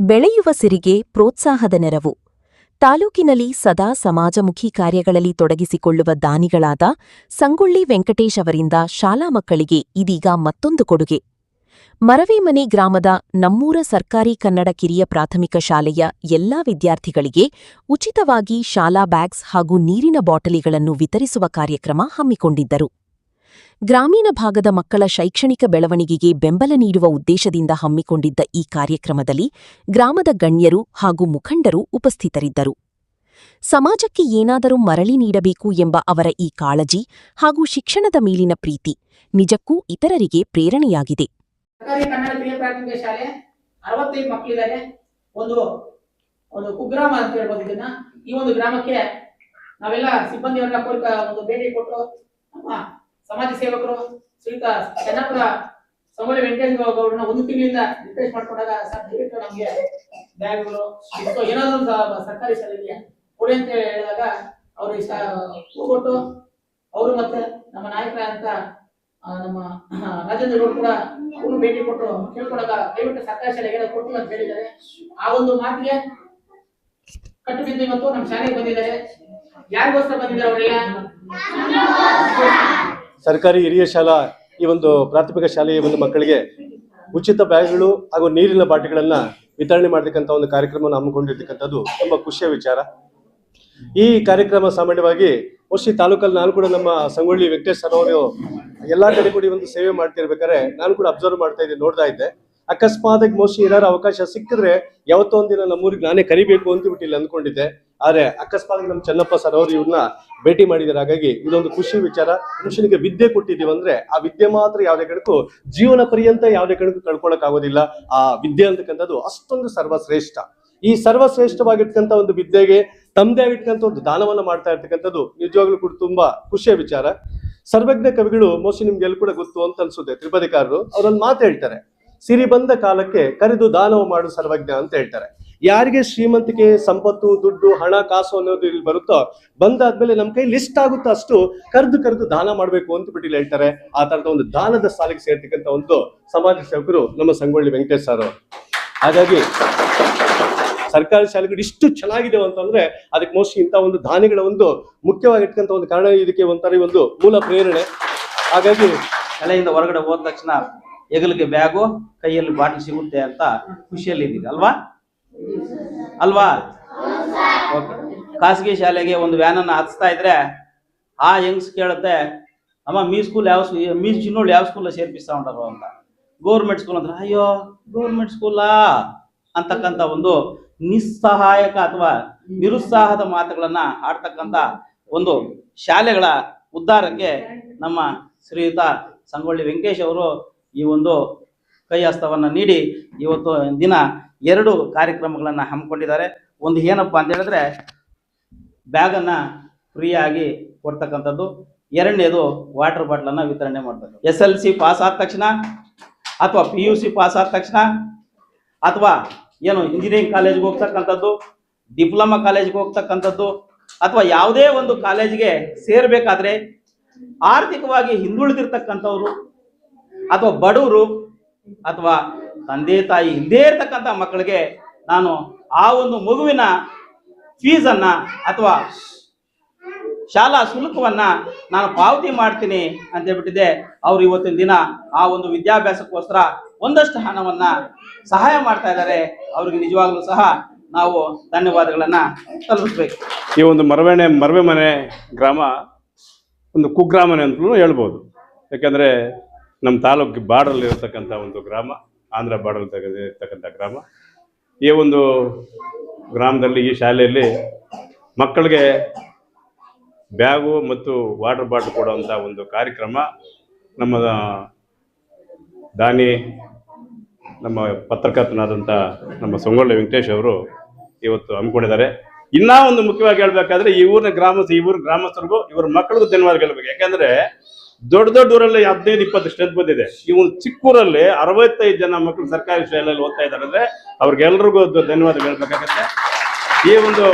ಬೆಳೆಯುವ ಸಿರಿಗೆ ಪ್ರೋತ್ಸಾಹದ ನೆರವು. ತಾಲೂಕಿನಲ್ಲಿ ಸದಾ ಸಮಾಜಮುಖಿ ಕಾರ್ಯಗಳಲ್ಲಿ ತೊಡಗಿಸಿಕೊಳ್ಳುವ ದಾನಿಗಳಾದ ಸಂಗೊಳ್ಳಿ ವೆಂಕಟೇಶ್ ಅವರಿಂದ ಶಾಲಾ ಮಕ್ಕಳಿಗೆ ಇದೀಗ ಮತ್ತೊಂದು ಕೊಡುಗೆ. ಮರವೇಮನೆ ಗ್ರಾಮದ ನಮ್ಮೂರ ಸರ್ಕಾರಿ ಕನ್ನಡ ಕಿರಿಯ ಪ್ರಾಥಮಿಕ ಶಾಲೆಯ ಎಲ್ಲಾ ವಿದ್ಯಾರ್ಥಿಗಳಿಗೆ ಉಚಿತವಾಗಿ ಶಾಲಾ ಬ್ಯಾಗ್ಸ್ ಹಾಗೂ ನೀರಿನ ಬಾಟಲಿಗಳನ್ನು ವಿತರಿಸುವ ಕಾರ್ಯಕ್ರಮ ಹಮ್ಮಿಕೊಂಡಿದ್ದರು. ಗ್ರಾಮೀಣ ಭಾಗದ ಮಕ್ಕಳ ಶೈಕ್ಷಣಿಕ ಬೆಳವಣಿಗೆಗೆ ಬೆಂಬಲ ನೀಡುವ ಉದ್ದೇಶದಿಂದ ಹಮ್ಮಿಕೊಂಡಿದ್ದ ಈ ಕಾರ್ಯಕ್ರಮದಲ್ಲಿ ಗ್ರಾಮದ ಗಣ್ಯರು ಹಾಗೂ ಮುಖಂಡರು ಉಪಸ್ಥಿತರಿದ್ದರು. ಸಮಾಜಕ್ಕೆ ಏನಾದರೂ ಮರಳಿ ನೀಡಬೇಕು ಎಂಬ ಅವರ ಈ ಕಾಳಜಿ ಹಾಗೂ ಶಿಕ್ಷಣದ ಮೇಲಿನ ಪ್ರೀತಿ ನಿಜಕ್ಕೂ ಇತರರಿಗೆ ಪ್ರೇರಣೆಯಾಗಿದೆ. ಸರ್ಕಾರಿ ಕನ್ನಡ ಕಿರಿಯ ಪ್ರಾಥಮಿಕ ಶಾಲೆ 65 ಮಕ್ಕಳಿದ್ದಾರೆ. ಒಂದು ಕುಗ್ರಾಮ ಅಂತ ಹೇಳ್ಬೋದು ಇದನ್ನ. ಈ ಒಂದು ಗ್ರಾಮಕ್ಕೆ ನಾವೆಲ್ಲ ಸಿಬ್ಬಂದಿಯವರನ್ನ ಒಂದು ಭೇಟಿ ಕೊಟ್ಟು ನಮ್ಮ ಸಮಾಜ ಸೇವಕರು ಶ್ರೀಯುತ ಚನ್ನಪುರ ಸಂಗೊಳ್ಳಿ ವೆಂಕಟೇಶ್ ಗೌಡರನ್ನ ಒಂದು ತಿಂಗಳಿಂದ ರಿಕ್ವೆಸ್ಟ್ ಮಾಡ್ಕೊಂಡಾಗ ಸರ್ ದಯವಿಟ್ಟು ನಮಗೆ ಬ್ಯಾಗ್ಗಳು ಏನಾದ್ರು ಸರ್ಕಾರಿ ಶಾಲೆಗೆ ಕೊಡಿ ಅಂತ ಹೇಳಿದಾಗ ಅವರು ಕೊಟ್ಟು ಅವರು ಮತ್ತೆ ನಮ್ಮ ನಾಯಕರಾದಂತ ನಮ್ಮ ರಾಜೇಂದ್ರ ಗೌಡ ಕೂಡ ಅವರು ಭೇಟಿ ಕೊಟ್ಟು ಕೇಳ್ಕೊಂಡಾಗ ದಯವಿಟ್ಟು ಸರ್ಕಾರಿ ಶಾಲೆಗೆ ಏನಾದ್ರು ಕೊಟ್ಟು ಅಂತ ಹೇಳಿದ್ದಾರೆ. ಆ ಒಂದು ಮಾತಿಗೆ ಕಟ್ಟು ಬಿದ್ದು ಇವತ್ತು ನಮ್ಮ ಶಾಲೆಗೆ ಬಂದಿದ್ದಾರೆ. ಯಾರಿಗೋಸ್ಕರ ಬಂದಿದ್ದಾರೆ ಅವರೆಲ್ಲ? ಸರ್ಕಾರಿ ಹಿರಿಯ ಶಾಲಾ ಈ ಒಂದು ಪ್ರಾಥಮಿಕ ಶಾಲೆಯ ಒಂದು ಮಕ್ಕಳಿಗೆ ಉಚಿತ ಬ್ಯಾಗ್ಗಳು ಹಾಗೂ ನೀರಿನ ಬಾಟಲಿಗಳನ್ನ ವಿತರಣೆ ಮಾಡತಕ್ಕಂಥ ಒಂದು ಕಾರ್ಯಕ್ರಮವನ್ನು ಹಮ್ಮಿಕೊಂಡಿರ್ತಕ್ಕಂಥದ್ದು ತುಂಬಾ ಖುಷಿಯ ವಿಚಾರ. ಈ ಕಾರ್ಯಕ್ರಮ ಸಾಮಾನ್ಯವಾಗಿ ಮೋಸ್ಟ್ಲಿ ತಾಲೂಕಲ್ಲಿ ನಾನು ಕೂಡ ನಮ್ಮ ಸಂಗೊಳ್ಳಿ ವೆಂಕಟೇಶ್ ಸರ್ ಅವರು ಎಲ್ಲಾ ಕಡೆ ಕೂಡ ಒಂದು ಸೇವೆ ಮಾಡ್ತಿರ್ಬೇಕಾದ್ರೆ ನಾನು ಕೂಡ ಅಬ್ಸರ್ವ್ ಮಾಡ್ತಾ ಇದ್ದೆ, ನೋಡ್ತಾ ಇದ್ದೆ. ಅಕಸ್ಮಾತ್ ಮೋಸ್ಟ್ಲಿ ಏನಾದ್ರು ಅವಕಾಶ ಸಿಕ್ಕಿದ್ರೆ ಯಾವತ್ತೋ ಒಂದಿನ ನಮ್ಮೂರಿಗೆ ನಾನೇ ಕರಿಬೇಕು ಅಂತ ಬಿಟ್ಟು ಇಲ್ಲಿ ಅಂದ್ಕೊಂಡಿದ್ದೆ. ಆದ್ರೆ ಅಕಸ್ಮಾತ್ ನಮ್ಮ ಚನ್ನಪ್ಪ ಸರ್ ಅವರು ಇವ್ರನ್ನ ಭೇಟಿ ಮಾಡಿದ್ದಾರೆ. ಹಾಗಾಗಿ ಇದೊಂದು ಖುಷಿ ವಿಚಾರ. ಮನುಷ್ಯನಿಗೆ ವಿದ್ಯೆ ಕೊಟ್ಟಿದ್ದೀವಿ ಅಂದ್ರೆ ಆ ವಿದ್ಯೆ ಮಾತ್ರ ಯಾವುದೇ ಕಣಕ್ಕೂ ಜೀವನ ಪರ್ಯಂತ ಯಾವುದೇ ಕಣಕ್ಕೂ ಕಳ್ಕೊಳಕ್ ಆಗೋದಿಲ್ಲ. ಆ ವಿದ್ಯೆ ಅಂತಕ್ಕಂಥದ್ದು ಅಷ್ಟೊಂದು ಸರ್ವಶ್ರೇಷ್ಠ. ಈ ಸರ್ವಶ್ರೇಷ್ಠವಾಗಿರ್ತಕ್ಕಂಥ ಒಂದು ವಿದ್ಯೆಗೆ ತಮ್ಮದೇ ಆಗಿರ್ತಕ್ಕಂಥ ಒಂದು ದಾನವನ್ನ ಮಾಡ್ತಾ ಇರ್ತಕ್ಕಂಥದ್ದು ನಿಜವಾಗ್ಲೂ ಕೂಡ ತುಂಬಾ ಖುಷಿಯ ವಿಚಾರ. ಸರ್ವಜ್ಞ ಕವಿಗಳು ಮೋಸ್ಟ್ಲಿ ನಿಮ್ಗೆಲ್ಲ ಕೂಡ ಗೊತ್ತು ಅಂತ ಅನ್ಸುತ್ತೆ. ತ್ರಿಪದಿಕಾರರು ಅವರೊಂದು ಮಾತು ಹೇಳ್ತಾರೆ, ಸಿರಿ ಬಂದ ಕಾಲಕ್ಕೆ ಕರೆದು ದಾನವ ಮಾಡು ಸರ್ವಜ್ಞ ಅಂತ ಹೇಳ್ತಾರೆ. ಯಾರಿಗೆ ಶ್ರೀಮಂತಿಕೆ, ಸಂಪತ್ತು, ದುಡ್ಡು, ಹಣ, ಕಾಸು ಅನ್ನೋದು ಇಲ್ಲಿ ಬರುತ್ತೋ ಬಂದಾದ್ಮೇಲೆ ನಮ್ ಕೈ ಲಿಸ್ಟ್ ಆಗುತ್ತೋ ಅಷ್ಟು ಕರೆದು ದಾನ ಮಾಡ್ಬೇಕು ಅಂತ ಬಿಟ್ಟು ಹೇಳ್ತಾರೆ. ಆ ತರದ ಒಂದು ದಾನದ ಸಾಲಿಗೆ ಸೇರ್ತಕ್ಕಂಥ ಒಂದು ಸಮಾಜ ಸೇವಕರು ನಮ್ಮ ಸಂಗೊಳ್ಳಿ ವೆಂಕಟೇಶ್ ಸರ್. ಹಾಗಾಗಿ ಸರ್ಕಾರಿ ಶಾಲೆಗಳು ಇಷ್ಟು ಚೆನ್ನಾಗಿದೆ ಅಂತಂದ್ರೆ ಅದಕ್ಕೆ ಮೋಸ್ಟ್ಲಿ ಇಂಥ ಒಂದು ದಾನಿಗಳ ಒಂದು ಮುಖ್ಯವಾಗಿರ್ತಕ್ಕಂಥ ಒಂದು ಕಾರಣ. ಇದಕ್ಕೆ ಒಂಥರ ಒಂದು ಮೂಲ ಪ್ರೇರಣೆ. ಹಾಗಾಗಿ ಶಾಲೆಯಿಂದ ಹೊರಗಡೆ ಹೋದ ತಕ್ಷಣ ಹೆಗಲಿಗೆ ಬ್ಯಾಗು, ಕೈಯಲ್ಲಿ ಬಾಟಲ್ ಸಿಗುತ್ತೆ ಅಂತ ಖುಷಿಯಲ್ಲಿ ಇದ್ದೀವಿ ಅಲ್ವಾ? ಖಾಸಗಿ ಶಾಲೆಗೆ ಒಂದು ವ್ಯಾನನ್ನು ಹತ್ತಿಸ್ತಾ ಇದ್ರೆ ಆ ಯಂಗ್ಸ್ ಕೇಳುತ್ತೆ, ಅಮ್ಮ ಮೀ ಚಿನ್ನೋಳು ಯಾವ ಸ್ಕೂಲ್ ಸೇರ್ಪಿಸ್ತಾ ಉಂಟಾರು ಅಂತ. ಗೌರ್ಮೆಂಟ್ ಸ್ಕೂಲ್ ಅಂದ್ರೆ ಅಯ್ಯೋ ಗೌರ್ಮೆಂಟ್ ಸ್ಕೂಲಾ ಅಂತಕ್ಕಂಥ ಒಂದು ನಿಸ್ಸಹಾಯಕ ಅಥವಾ ನಿರುತ್ಸಾಹದ ಮಾತುಗಳನ್ನ ಆಡ್ತಕ್ಕಂಥ ಒಂದು ಶಾಲೆಗಳ ಉದ್ಧಾರಕ್ಕೆ ನಮ್ಮ ಶ್ರೀಯುತ ಸಂಗೊಳ್ಳಿ ವೆಂಕಟೇಶ್ ಅವರು ಈ ಒಂದು ಕೈ ಹಸ್ತವನ್ನ ನೀಡಿ ಇವತ್ತು ದಿನ 2 ಕಾರ್ಯಕ್ರಮಗಳನ್ನ ಹಮ್ಮಿಕೊಂಡಿದ್ದಾರೆ. ಒಂದು ಏನಪ್ಪಾ ಅಂತ ಹೇಳಿದ್ರೆ ಬ್ಯಾಗನ್ನ ಫ್ರೀಯಾಗಿ ಕೊಡ್ತಕ್ಕಂಥದ್ದು, ಎರಡನೇದು ವಾಟರ್ ಬಾಟ್ಲನ್ನ ವಿತರಣೆ ಮಾಡ್ತಾರೆ. SLC ಪಾಸ್ ಆದ ತಕ್ಷಣ ಅಥವಾ PUC ಪಾಸ್ ಆದ ತಕ್ಷಣ ಅಥವಾ ಇಂಜಿನಿಯರಿಂಗ್ ಕಾಲೇಜ್ಗೆ ಹೋಗ್ತಕ್ಕಂಥದ್ದು, ಡಿಪ್ಲೊಮಾ ಕಾಲೇಜ್ಗೆ ಹೋಗ್ತಕ್ಕಂಥದ್ದು ಅಥವಾ ಯಾವುದೇ ಒಂದು ಕಾಲೇಜಿಗೆ ಸೇರ್ಬೇಕಾದ್ರೆ ಆರ್ಥಿಕವಾಗಿ ಹಿಂದುಳಿದಿರ್ತಕ್ಕಂಥವ್ರು ಅಥವಾ ಬಡವರು ಅಥವಾ ತಂದೆ ತಾಯಿ ಇಲ್ಲದೇ ಇರ್ತಕ್ಕಂಥ ಮಕ್ಕಳಿಗೆ ನಾನು ಆ ಒಂದು ಮಗುವಿನ ಫೀಸನ್ನ ಅಥವಾ ಶಾಲಾ ಶುಲ್ಕವನ್ನ ನಾನು ಪಾವತಿ ಮಾಡ್ತೀನಿ ಅಂತ ಹೇಳ್ಬಿಟ್ಟಿದೆ. ಅವ್ರು ಇವತ್ತಿನ ದಿನ ಆ ಒಂದು ವಿದ್ಯಾಭ್ಯಾಸಕ್ಕೋಸ್ಕರ ಒಂದಷ್ಟು ಹಣವನ್ನ ಸಹಾಯ ಮಾಡ್ತಾ ಇದ್ದಾರೆ. ಅವ್ರಿಗೆ ನಿಜವಾಗ್ಲೂ ಸಹ ನಾವು ಧನ್ಯವಾದಗಳನ್ನ ತಲುಪಿಸ್ಬೇಕು. ಈ ಒಂದು ಮರವೇಮನೆ ಗ್ರಾಮ ಒಂದು ಕುಗ್ರಾಮನೆ ಅಂತಲೂ ಹೇಳ್ಬೋದು. ಯಾಕಂದ್ರೆ ನಮ್ಮ ತಾಲೂಕು ಬಾರ್ಡರ್ ಇರತಕ್ಕಂಥ ಒಂದು ಗ್ರಾಮ, ಆಂಧ್ರ ಬಾರ್ಡರ್ ಇರ್ತಕ್ಕಂಥ ಗ್ರಾಮ. ಈ ಒಂದು ಗ್ರಾಮದಲ್ಲಿ ಈ ಶಾಲೆಯಲ್ಲಿ ಮಕ್ಕಳಿಗೆ ಬ್ಯಾಗು ಮತ್ತು ವಾಟರ್ ಬಾಟಲ್ ಕೊಡುವಂಥ ಒಂದು ಕಾರ್ಯಕ್ರಮ ನಮ್ಮ ದಾನಿ, ನಮ್ಮ ಪತ್ರಕರ್ತನಾದಂಥ ನಮ್ಮ ಸಂಗೊಳ್ಳಿ ವೆಂಕಟೇಶ್ ಅವರು ಇವತ್ತು ಹಮ್ಮಿಕೊಂಡಿದ್ದಾರೆ. ಇನ್ನೂ ಒಂದು ಮುಖ್ಯವಾಗಿ ಹೇಳ್ಬೇಕಾದ್ರೆ ಈ ಊರಿನ ಗ್ರಾಮಸ್ಥರಿಗೂ ಇವ್ರ ಮಕ್ಕಳಿಗೂ ಧನ್ಯವಾದ ಹೇಳ್ಬೇಕು. ಯಾಕಂದ್ರೆ ದೊಡ್ಡ ಊರಲ್ಲಿ 15-20 ಸ್ಟ್ರೆಂತ್ ಬಂದಿದೆ. ಈ ಒಂದು ಚಿಕ್ಕೂರಲ್ಲಿ 65 ಜನ ಮಕ್ಕಳು ಸರ್ಕಾರಿ ಶಾಲೆಯಲ್ಲಿ ಓದ್ತಾ ಇದ್ದಾರೆ ಅಂದ್ರೆ ಅವ್ರಿಗೆಲ್ರಿಗೂ ಧನ್ಯವಾದ ಹೇಳ್ಬೇಕಾಗತ್ತೆ. ಈ ಒಂದು